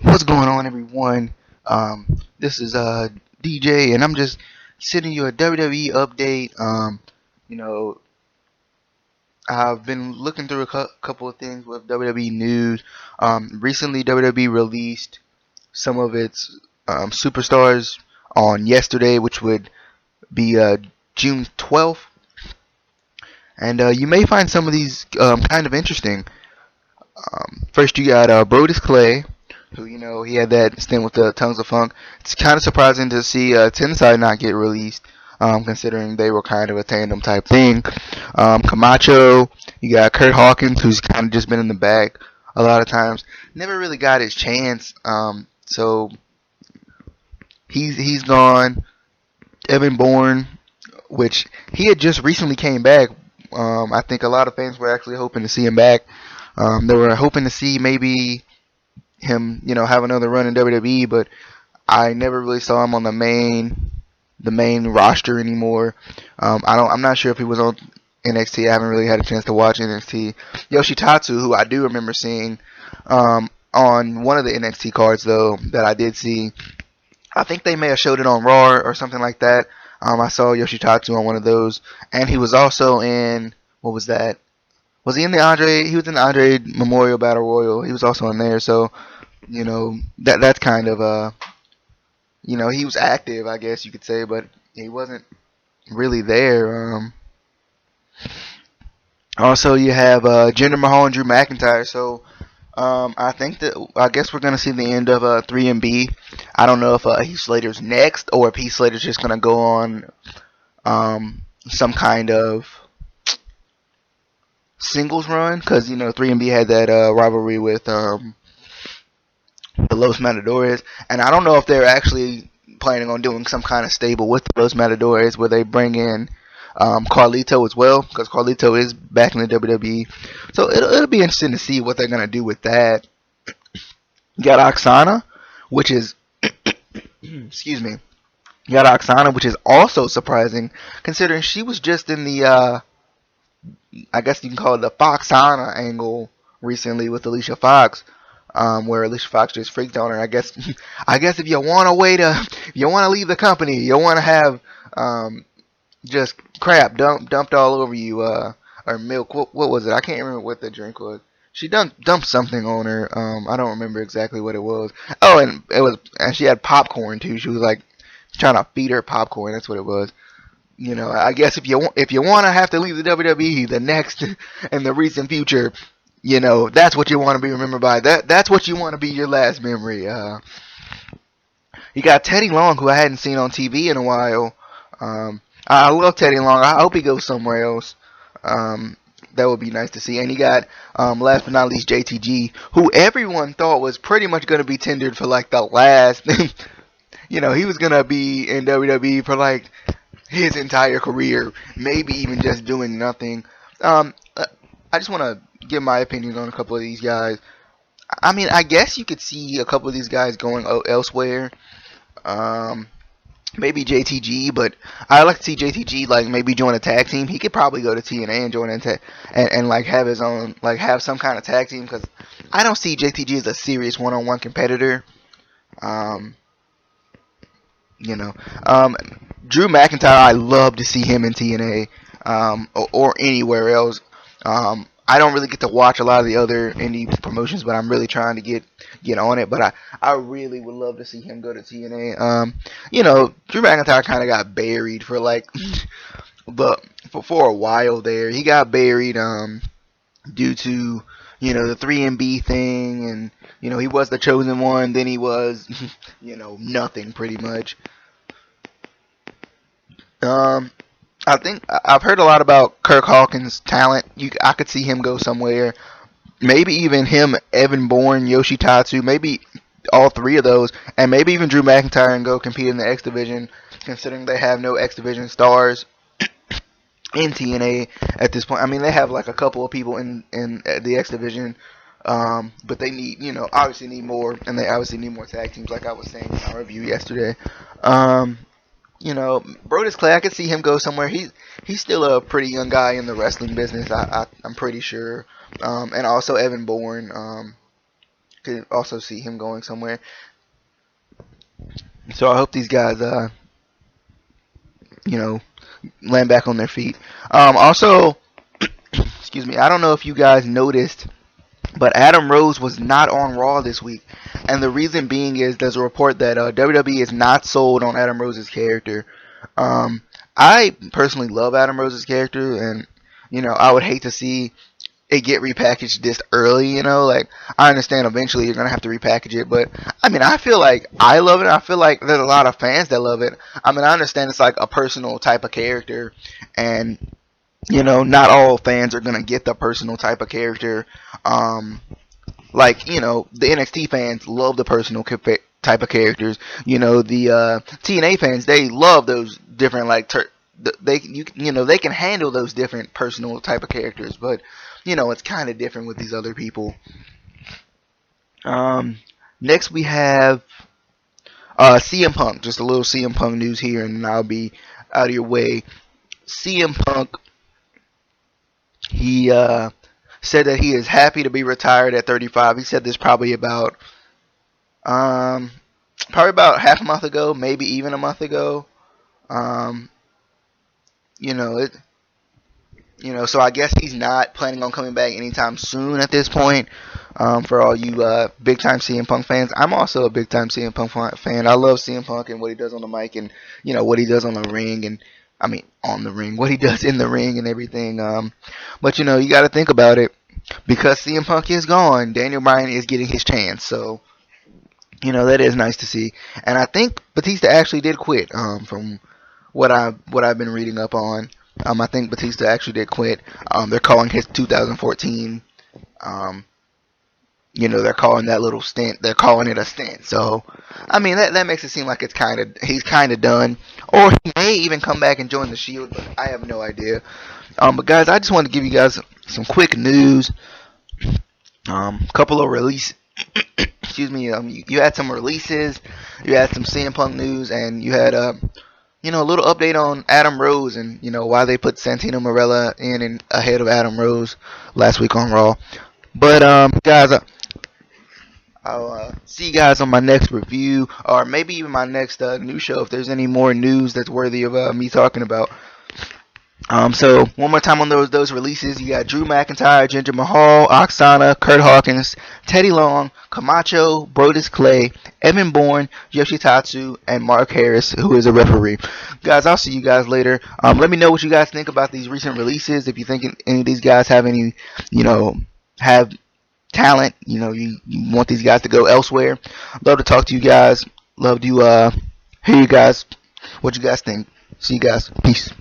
What's going on, everyone? This is DJ, and I'm just sending you a WWE update. You know, I've been looking through a couple of things with WWE news. Recently, WWE released some of its superstars on yesterday, which would be June 12th, and you may find some of these kind of interesting. First, you got Brodus Clay, who he had that stint with the Tongues of Funk. It's kind of surprising to see Tensai not get released, considering they were kind of a tandem type thing. Camacho, you got Kurt Hawkins, who's kind of just been in the back a lot of times. Never really got his chance, so he's gone. Evan Bourne, which he had just recently came back. I think a lot of fans were actually hoping to see him back. They were hoping to see maybe him, have another run in WWE, but I never really saw him on the main roster anymore. I'm not sure if he was on NXT. I haven't really had a chance to watch NXT. Yoshitatsu, who I do remember seeing on one of the NXT cards though that I did see. I think they may have showed it on Raw or something like that. I saw Yoshitatsu on one of those, and he was also in, what was that? Was he in the Andre? He was in the Andre Memorial Battle Royal. He was also in there, so that's kind of he was active, I guess you could say, but he wasn't really there. Also, you have Jinder Mahal and Drew McIntyre. So I guess we're gonna see the end of 3MB. I don't know if Heath Slater's next or if Heath Slater's just gonna go on some kind of singles run, because 3MB had that rivalry with the Los Matadores, and I don't know if they're actually planning on doing some kind of stable with the Los Matadores where they bring in Carlito as well, because Carlito is back in the WWE. So it'll be interesting to see what they're gonna do with that. You got Oksana, which is excuse me. You got Oksana, which is also surprising considering she was just in the I guess you can call it the Foxana angle recently with Alicia Fox, where Alicia Fox just freaked on her. I guess if you want a way to, if you want to leave the company, you want to have just crap dumped all over you, or milk. What was it? I can't remember what the drink was. She dumped something on her. I don't remember exactly what it was. Oh, and she had popcorn too. She was like trying to feed her popcorn. That's what it was. I guess if you want to have to leave the WWE, the next and the recent future, that's what you want to be remembered by. That's what you want to be your last memory. You got Teddy Long, who I hadn't seen on TV in a while. I love Teddy Long. I hope he goes somewhere else. That would be nice to see. And you got, last but not least, JTG, who everyone thought was pretty much going to be tendered for like the last. He was going to be in WWE for like his entire career, maybe even just doing nothing. I just want to give my opinions on a couple of these guys. I mean, I guess you could see a couple of these guys going elsewhere. Maybe JTG, but I like to see JTG like maybe join a tag team. He could probably go to TNA and join and like have his own, like have some kind of tag team, because I don't see JTG as a serious one-on-one competitor. Drew McIntyre, I love to see him in TNA, or anywhere else. I don't really get to watch a lot of the other indie promotions, but I'm really trying to get on it. But I really would love to see him go to TNA. Drew McIntyre kind of got buried for like for a while there. He got buried due to the 3MB thing, and he was the chosen one. Then he was nothing pretty much. I think I've heard a lot about Kirk Hawkins' talent. I could see him go somewhere. Maybe even him, Evan Bourne, Yoshitatsu, maybe all three of those, and maybe even Drew McIntyre and go compete in the X Division, considering they have no X Division stars in TNA at this point. I mean, they have like a couple of people in the X Division, but they need, obviously need more, and they obviously need more tag teams, like I was saying in our review yesterday. Brodus Clay, I could see him go somewhere. He's still a pretty young guy in the wrestling business. I'm pretty sure. And also Evan Bourne. could also see him going somewhere. So I hope these guys, you know, land back on their feet. Also, excuse me, I don't know if you guys noticed, but Adam Rose was not on Raw this week, and the reason being is there's a report that WWE is not sold on Adam Rose's character. Um, I personally love Adam Rose's character, and I would hate to see it get repackaged this early. Like, I understand eventually you're gonna have to repackage it, but I mean, I feel like I love it. I feel like there's a lot of fans that love it. I mean, I understand it's like a personal type of character, and not all fans are gonna get the personal type of character. Like, the NXT fans love the personal type of characters. The TNA fans, they love those different, like, they can handle those different personal type of characters, but it's kind of different with these other people. Next we have CM Punk. Just a little CM Punk news here, and I'll be out of your way. CM Punk, he said that he is happy to be retired at 35. He said this probably about half a month ago, maybe even a month ago. So I guess he's not planning on coming back anytime soon at this point. For all you big time CM Punk fans, I'm also a big time CM Punk fan. I love CM Punk and what he does on the mic, and what he does on the ring, and I mean on the ring, what he does in the ring and everything. But you got to think about it, because CM Punk is gone, Daniel Bryan is getting his chance. So that is nice to see, and I think Batista actually did quit. From what I've been reading up on. I think Batista actually did quit. They're calling his 2014. They're calling that little stint. They're calling it a stint. So, I mean, that makes it seem like he's kind of done, or he may even come back and join the Shield. But I have no idea. But guys, I just wanted to give you guys some quick news. Couple of release. Excuse me. You had some releases. You had some CM Punk news, and you had a little update on Adam Rose and, why they put Santino Marella in ahead of Adam Rose last week on Raw. But, guys, I'll see you guys on my next review, or maybe even my next news show if there's any more news that's worthy of me talking about. So one more time on those releases, you got Drew McIntyre, Jinder Mahal, Oksana, Kurt Hawkins, Teddy Long, Camacho, Brodus Clay, Evan Bourne, Yoshitatsu, and Mark Harris, who is a referee. Guys, I'll see you guys later. Let me know what you guys think about these recent releases. If you think any of these guys have any, have talent, you want these guys to go elsewhere. Love to talk to you guys. Love to hear you guys, what you guys think. See you guys. Peace.